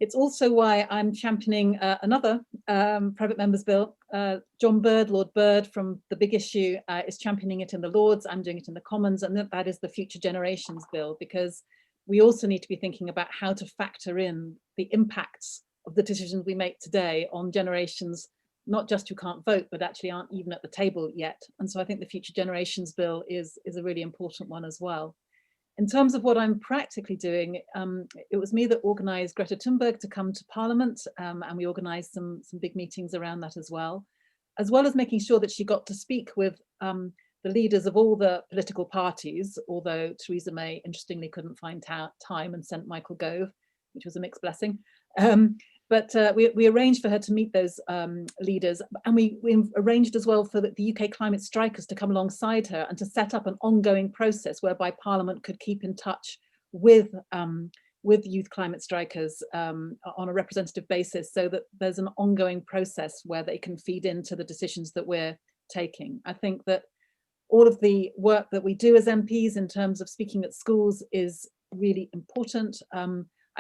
It's also why I'm championing another private members bill. John Bird, Lord Bird from The Big Issue, is championing it in the Lords. I'm doing it in the Commons, and that is the Future Generations bill, because we also need to be thinking about how to factor in the impacts of the decisions we make today on generations, not just who can't vote, but actually aren't even at the table yet. And so I think the Future Generations bill is a really important one as well. In terms of what I'm practically doing, it was me that organised Greta Thunberg to come to Parliament, and we organised some big meetings around that as well as making sure that she got to speak with the leaders of all the political parties, although Theresa May, interestingly, couldn't find time and sent Michael Gove, which was a mixed blessing. But we arranged for her to meet those leaders, and we arranged as well for the UK climate strikers to come alongside her and to set up an ongoing process whereby Parliament could keep in touch with youth climate strikers on a representative basis, so that there's an ongoing process where they can feed into the decisions that we're taking. I think that all of the work that we do as MPs in terms of speaking at schools is really important.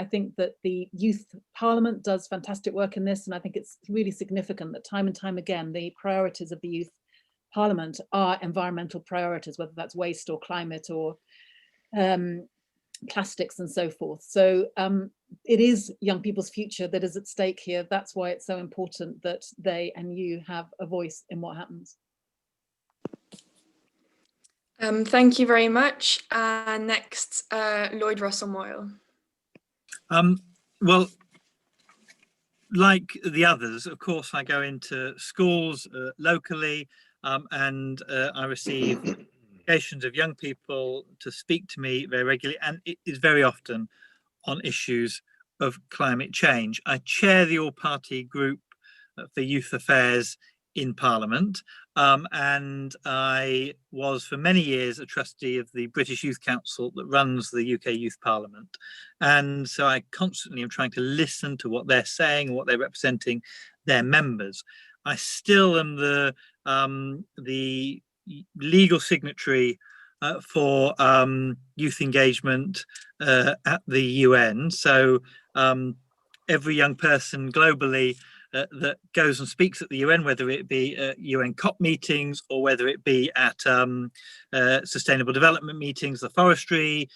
I think that the Youth Parliament does fantastic work in this, and I think it's really significant that time and time again, the priorities of the Youth Parliament are environmental priorities, whether that's waste or climate or plastics and so forth. So it is young people's future that is at stake here. That's why it's so important that they and you have a voice in what happens. Thank you very much. Next, Lloyd Russell-Moyle. Well, like the others, of course, I go into schools locally, and I receive applications of young people to speak to me very regularly, and it is very often on issues of climate change. I chair the all-party group for youth affairs in Parliament, and I was for many years a trustee of the British Youth Council that runs the UK Youth Parliament, and so I constantly am trying to listen to what they're saying, what they're representing their members. I still am the legal signatory for youth engagement at the UN, so every young person globally that goes and speaks at the UN, whether it be at UN COP meetings or whether it be at sustainable development meetings, the forestry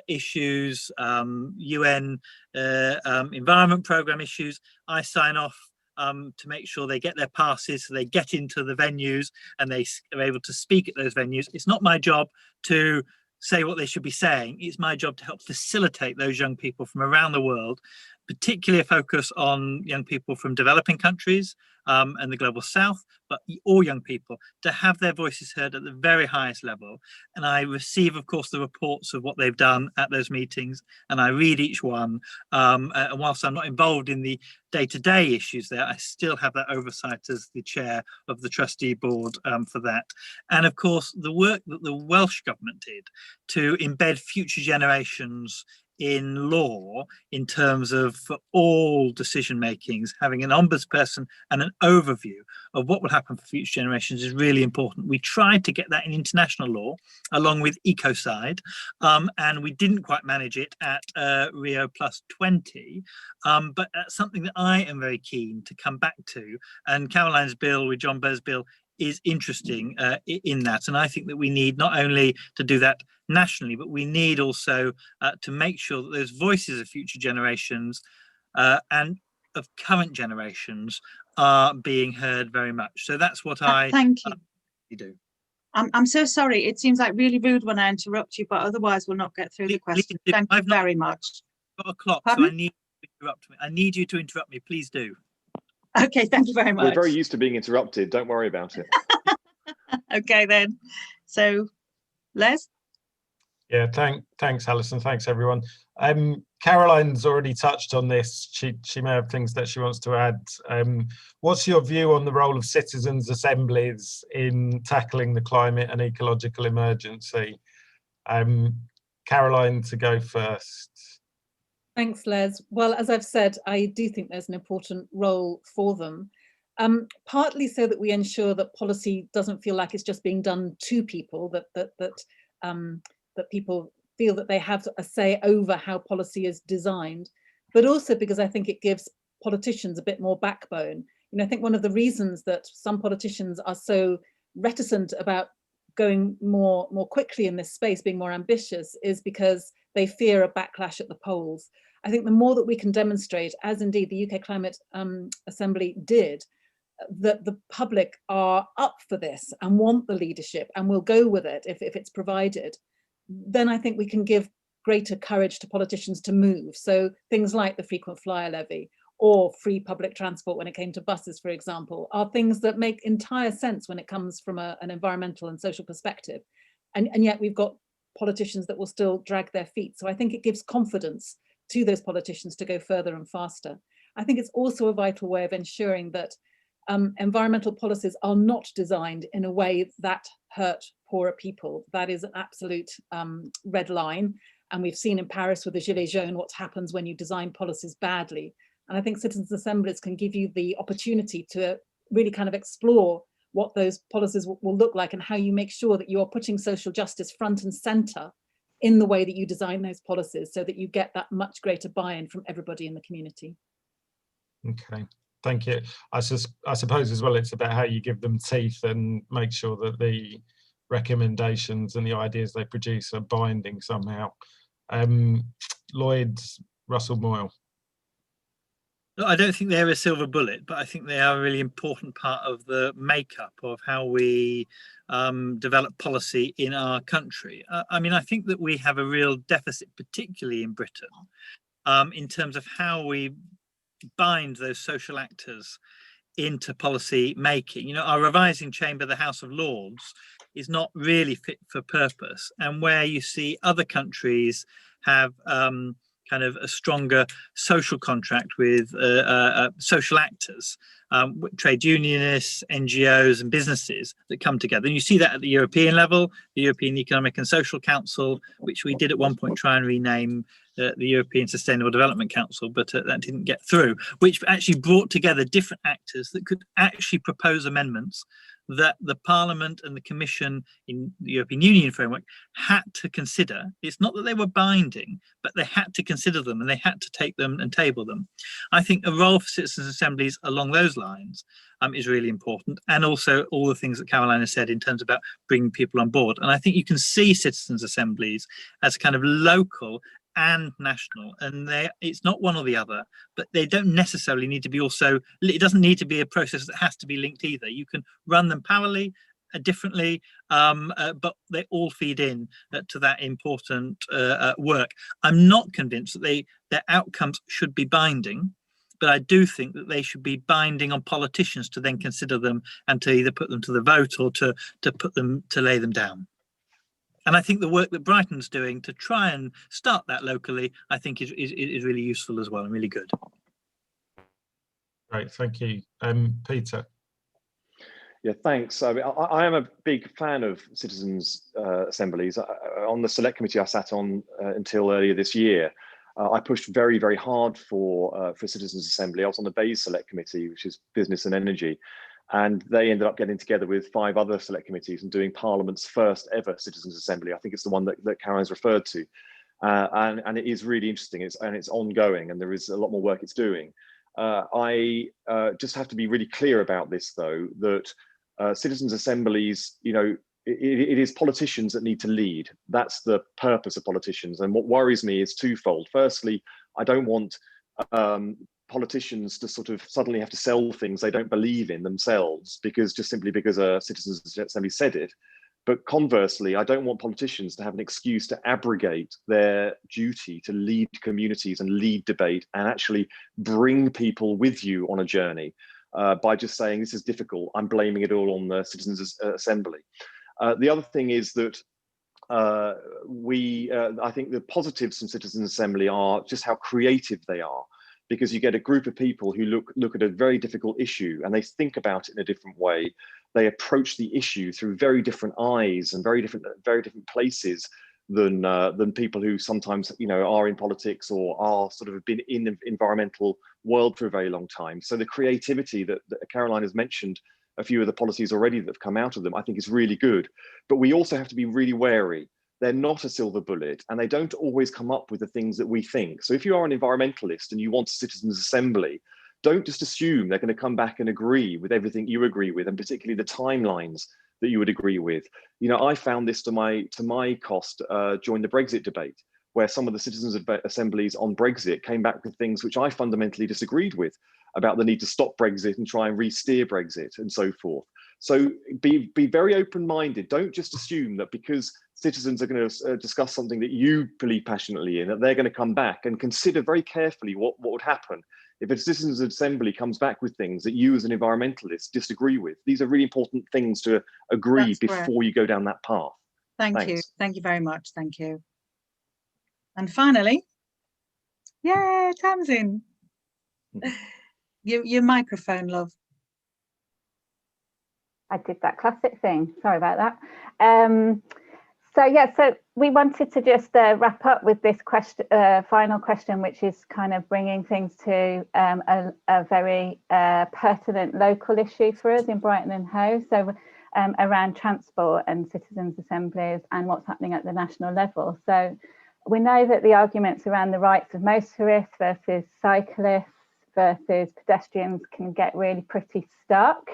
issues, UN environment programme issues, I sign off to make sure they get their passes, so they get into the venues and they are able to speak at those venues. It's not my job to say what they should be saying. It's my job to help facilitate those young people from around the world, particularly a focus on young people from developing countries, and the Global South, but all young people, to have their voices heard at the very highest level. And I receive, of course, the reports of what they've done at those meetings, and I read each one. And whilst I'm not involved in the day-to-day issues there, I still have that oversight as the chair of the trustee board for that. And of course, the work that the Welsh government did to embed future generations in law in terms of, for all decision makings, having an ombudsperson and an overview of what will happen for future generations is really important. We tried to get that in international law along with ecocide, and we didn't quite manage it at Rio Plus 20, but that's something that I am very keen to come back to. And Caroline's bill with John Burr's bill is interesting in that, and I think that we need not only to do that nationally, but we need also to make sure that those voices of future generations and of current generations are being heard very much. So that's what I thank you do. I'm so sorry, it seems like really rude when I interrupt you, but otherwise we'll not get through the question. Thank you very much. Got a clock, Pardon? so I need to interrupt me. I need you to interrupt me, please do. Okay, thank you very much. We're very used to being interrupted. Don't worry about it. Okay then. So, Les? Yeah, thanks, Alison. Thanks, everyone. Caroline's already touched on this. She may have things that she wants to add. What's your view on the role of citizens' assemblies in tackling the climate and ecological emergency? Caroline, to go first. Thanks, Les. Well, as I've said, I do think there's an important role for them, partly so that we ensure that policy doesn't feel like it's just being done to people, that people feel that they have a say over how policy is designed, but also because I think it gives politicians a bit more backbone. You know, I think one of the reasons that some politicians are so reticent about going more quickly in this space, being more ambitious, is because they fear a backlash at the polls. I think the more that we can demonstrate, as indeed the UK Climate Assembly did, that the public are up for this and want the leadership and will go with it if it's provided, then I think we can give greater courage to politicians to move. So things like the frequent flyer levy or free public transport when it came to buses, for example, are things that make entire sense when it comes from an environmental and social perspective. And yet we've got politicians that will still drag their feet. So I think it gives confidence to those politicians to go further and faster. I think it's also a vital way of ensuring that environmental policies are not designed in a way that hurt poorer people. That is an absolute red line. And we've seen in Paris with the Gilets jaunes what happens when you design policies badly. And I think citizens' assemblies can give you the opportunity to really kind of explore what those policies will look like and how you make sure that you're putting social justice front and center in the way that you design those policies, so that you get that much greater buy-in from everybody in the community. Okay, thank you. I suppose as well, it's about how you give them teeth and make sure that the recommendations and the ideas they produce are binding somehow. Lloyd Russell-Moyle. I don't think they're a silver bullet, but I think they are a really important part of the makeup of how we develop policy in our country. I mean, I think that we have a real deficit, particularly in Britain, in terms of how we bind those social actors into policy making. You know, our revising chamber, the House of Lords, is not really fit for purpose. And where you see other countries have kind of a stronger social contract with social actors, trade unionists, NGOs and businesses that come together. And you see that at the European level, the European Economic and Social Council, which we did at one point try and rename the European Sustainable Development Council, but that didn't get through, which actually brought together different actors that could actually propose amendments that the Parliament and the Commission in the European Union framework had to consider. It's not that they were binding, but they had to consider them and they had to take them and table them. I think a role for citizens' assemblies along those lines is really important, and also all the things that Caroline has said in terms about bringing people on board. And I think you can see citizens' assemblies as kind of local and national, and it's not one or the other, but they don't necessarily need to be also, it doesn't need to be a process that has to be linked either. You can run them parallelly, differently, but they all feed in to that important work. I'm not convinced that their outcomes should be binding, but I do think that they should be binding on politicians to then consider them and to either put them to the vote or to lay them down. And I think the work that Brighton's doing to try and start that locally, I think is really useful as well and really good. Great, thank you. Peter. Yeah, thanks. I am a big fan of citizens' assemblies. On the select committee I sat on until earlier this year, I pushed very, very hard for citizens' assembly. I was on the Bays select committee, which is business and energy, and they ended up getting together with 5 other select committees and doing Parliament's first ever citizens' assembly. I think it's the one that Caroline's referred to, and it is really interesting. It's ongoing, and there is a lot more work it's doing. I just have to be really clear about this, though, that citizens' assemblies, you know, it is politicians that need to lead. That's the purpose of politicians. And what worries me is twofold. Firstly, I don't want politicians to sort of suddenly have to sell things they don't believe in themselves simply because a citizens' assembly said it. But conversely, I don't want politicians to have an excuse to abrogate their duty to lead communities and lead debate and actually bring people with you on a journey by just saying this is difficult. I'm blaming it all on the citizens' assembly. The other thing is that I think the positives from citizens' assembly are just how creative they are, because you get a group of people who look at a very difficult issue and they think about it in a different way. They approach the issue through very different eyes and very different places than people who sometimes, you know, are in politics or are sort of been in the environmental world for a very long time. So the creativity that Caroline has mentioned, a few of the policies already that have come out of them, I think is really good. But we also have to be really wary. They're not a silver bullet, and they don't always come up with the things that we think. So if you are an environmentalist and you want a citizens' assembly, don't just assume they're going to come back and agree with everything you agree with, and particularly the timelines that you would agree with. You know, I found this to my cost during the Brexit debate, where some of the citizens' assemblies on Brexit came back with things which I fundamentally disagreed with, about the need to stop Brexit and try and re-steer Brexit and so forth. So be very open-minded. Don't just assume that because citizens are going to discuss something that you believe passionately in, that they're going to come back, and consider very carefully what would happen if a citizens' assembly comes back with things that you as an environmentalist disagree with. These are really important things to agree before you go down that path. Thank you. Thank you very much. Thank you. And finally, yeah, Tamsin. Your microphone, love. I did that classic thing. Sorry about that. So we wanted to just wrap up with this question, final question, which is kind of bringing things to a very pertinent local issue for us in Brighton and Hove. So around transport and citizens' assemblies and what's happening at the national level. So we know that the arguments around the rights of motorists versus cyclists versus pedestrians can get really pretty stuck,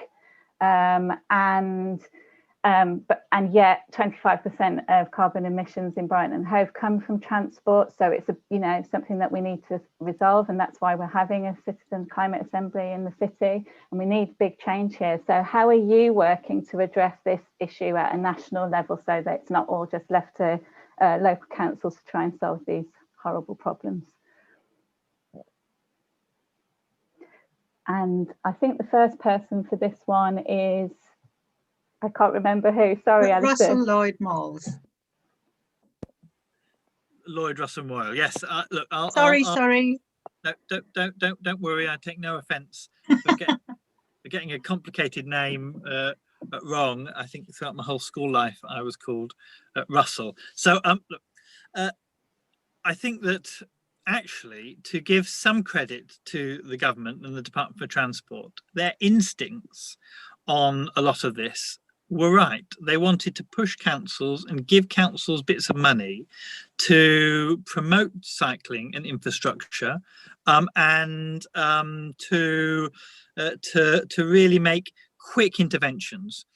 and yet 25% of carbon emissions in Brighton and Hove come from transport. So it's something that we need to resolve, and that's why we're having a citizen climate assembly in the city, and we need big change here. So how are you working to address this issue at a national level so that it's not all just left to local councils to try and solve these horrible problems? And I think the first person for this one is, I can't remember who. Sorry, Alison. Lloyd Russell-Moyle. Lloyd Russell-Moyle. Yes. Look. Sorry. No, don't worry. I take no offence for getting a complicated name wrong. I think throughout my whole school life, I was called Russell. So look, I think that actually, to give some credit to the government and the Department for Transport, their instincts on a lot of this were right. They wanted to push councils and give councils bits of money to promote cycling and infrastructure, and to really make quick interventions.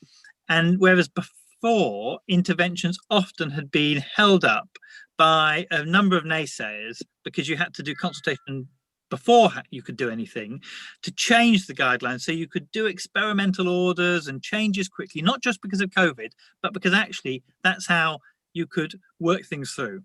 And whereas before, interventions often had been held up by a number of naysayers because you had to do consultation before you could do anything to change the guidelines, so you could do experimental orders and changes quickly, not just because of COVID, but because actually that's how you could work things through.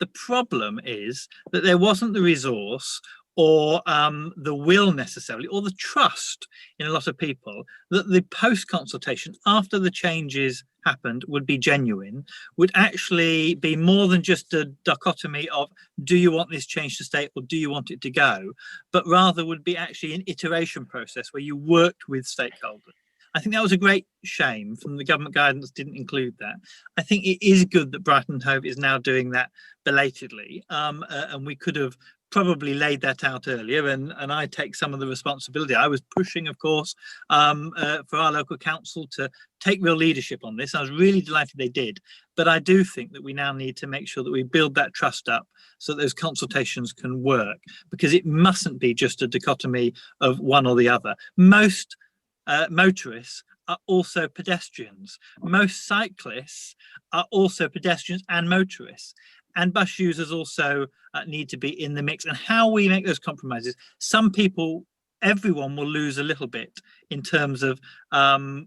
The problem is that there wasn't the resource or the will necessarily, or the trust in a lot of people that the post-consultation, after the changes happened, would be genuine, would actually be more than just a dichotomy of, do you want this change to stay or do you want it to go, but rather would be actually an iteration process where you worked with stakeholders. I think that was a great shame from the government guidance didn't include that. I think it is good that Brighton and Hove is now doing that belatedly, and we could have probably laid that out earlier, and I take some of the responsibility. I was pushing, of course, for our local council to take real leadership on this. I was really delighted they did, but I do think that we now need to make sure that we build that trust up so that those consultations can work, because it mustn't be just a dichotomy of one or the other. Most motorists are also pedestrians. Most cyclists are also pedestrians and motorists. And bus users also need to be in the mix. And how we make those compromises, some people, everyone will lose a little bit in terms of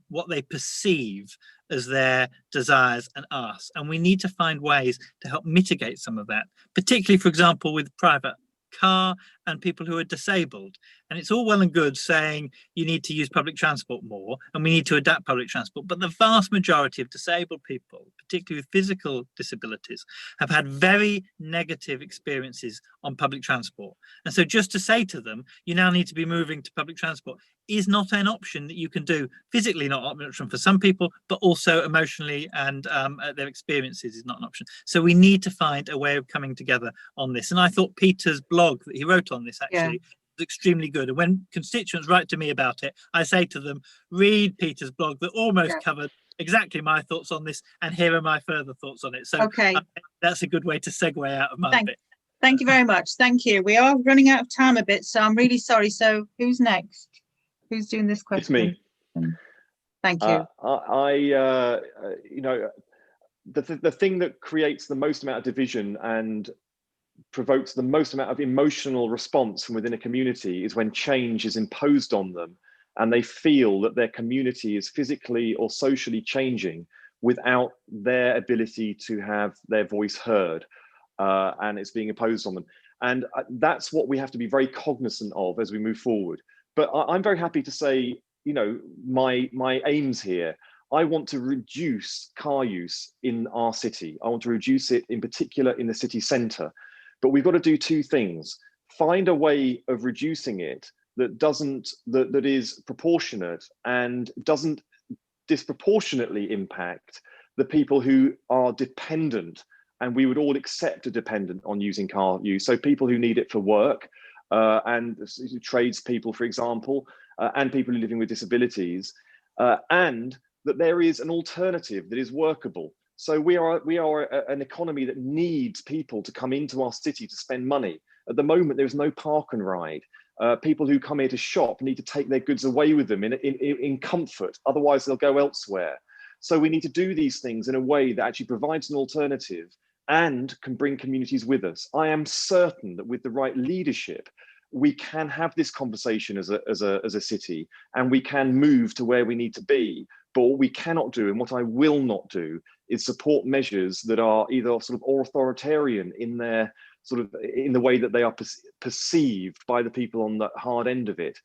what they perceive as their desires and asks. And we need to find ways to help mitigate some of that, particularly, for example, with private car and people who are disabled. And it's all well and good saying you need to use public transport more and we need to adapt public transport, but the vast majority of disabled people, particularly with physical disabilities, have had very negative experiences on public transport. And so just to say to them, you now need to be moving to public transport, is not an option that you can do. Physically not an option for some people, but also emotionally and their experiences is not an option. So we need to find a way of coming together on this. And I thought Peter's blog that he wrote on this actually was extremely good. And when constituents write to me about it, I say to them, read Peter's blog that almost covered exactly my thoughts on this, and here are my further thoughts on it. So that's a good way to segue out of my bit. Thank you very much. Thank you. We are running out of time a bit, so I'm really sorry. So who's next? Who's doing this question? It's me. Thank you. You know, the thing that creates the most amount of division and provokes the most amount of emotional response from within a community is when change is imposed on them and they feel that their community is physically or socially changing without their ability to have their voice heard, and it's being imposed on them. And that's what we have to be very cognizant of as we move forward. But I'm very happy to say, you know, my aims here, I want to reduce car use in our city. I want to reduce it in particular in the city centre. But we've got to do two things. Find a way of reducing it that is proportionate and doesn't disproportionately impact the people who are dependent, and we would all accept a dependent on using car use. So people who need it for work, and tradespeople, for example, and people who are living with disabilities, and that there is an alternative that is workable. So we are an economy that needs people to come into our city to spend money. At the moment, there's no park and ride. People who come here to shop need to take their goods away with them in comfort, otherwise they'll go elsewhere. So we need to do these things in a way that actually provides an alternative and can bring communities with us. I am certain that with the right leadership, we can have this conversation as a city, and we can move to where we need to be. But what we cannot do, and what I will not do, is support measures that are either sort of authoritarian in their in the way that they are perceived by the people on the hard end of it,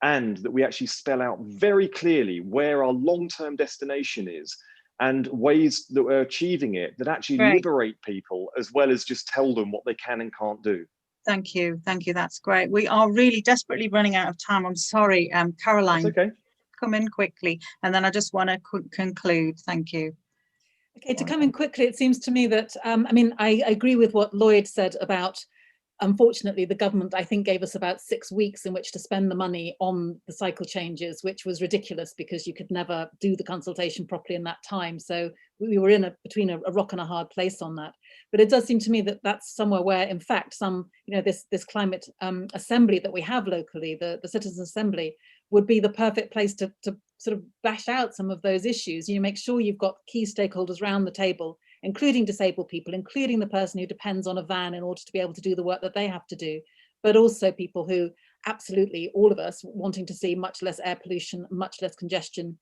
and that we actually spell out very clearly where our long-term destination is and ways that we're achieving it that actually liberate people, as well as just tell them what they can and can't do. Thank you. That's great. We are really desperately running out of time. I'm sorry, Caroline. That's okay. Come in quickly, and then I just want to conclude. Thank you. Okay, to come in quickly, it seems to me that, I mean, I agree with what Lloyd said about, unfortunately, the government, I think, gave us about 6 weeks in which to spend the money on the cycle changes, which was ridiculous because you could never do the consultation properly in that time. So we were between a rock and a hard place on that. But it does seem to me that that's somewhere where, in fact, this climate assembly that we have locally, the Citizens Assembly, would be the perfect place to sort of bash out some of those issues. You make sure you've got key stakeholders around the table, including disabled people, including the person who depends on a van in order to be able to do the work that they have to do, but also people who, absolutely, all of us, wanting to see much less air pollution, much less congestion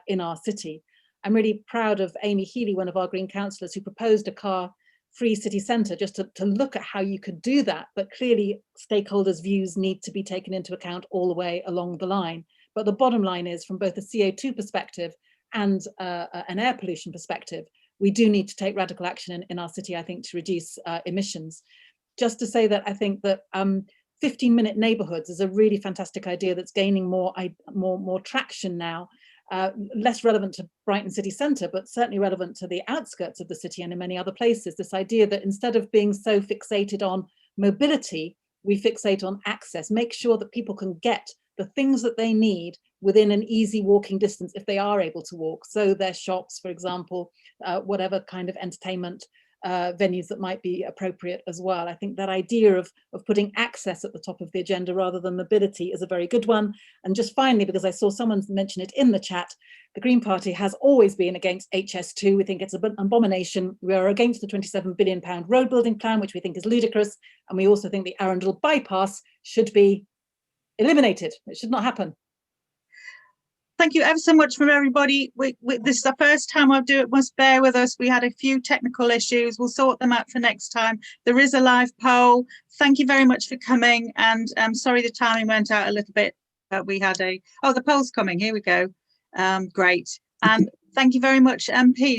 in our city. I'm really proud of Amy Healy, one of our Green councillors, who proposed a car free city centre, just to look at how you could do that. But clearly stakeholders' views need to be taken into account all the way along the line. But the bottom line is, from both a CO2 perspective and an air pollution perspective, we do need to take radical action in our city, I think, to reduce emissions. Just to say that I think that 15-minute neighbourhoods is a really fantastic idea that's gaining more traction now. Less relevant to Brighton city centre, but certainly relevant to the outskirts of the city and in many other places. This idea that instead of being so fixated on mobility, we fixate on access, make sure that people can get the things that they need within an easy walking distance if they are able to walk. So their shops, for example, whatever kind of entertainment venues that might be appropriate as well. I think that idea of putting access at the top of the agenda rather than mobility is a very good one. And just finally, because I saw someone mention it in the chat, the Green Party has always been against HS2. We think it's an abomination. We are against the £27 billion road building plan, which we think is ludicrous. And we also think the Arundel bypass should be eliminated. It should not happen. Thank you ever so much from everybody. This is the first time I'll do it. Must bear with us. We had a few technical issues. We'll sort them out for next time. There is a live poll. Thank you very much for coming. And I'm sorry the timing went out a little bit, but we had the poll's coming. Here we go. Great. And thank you very much, MP.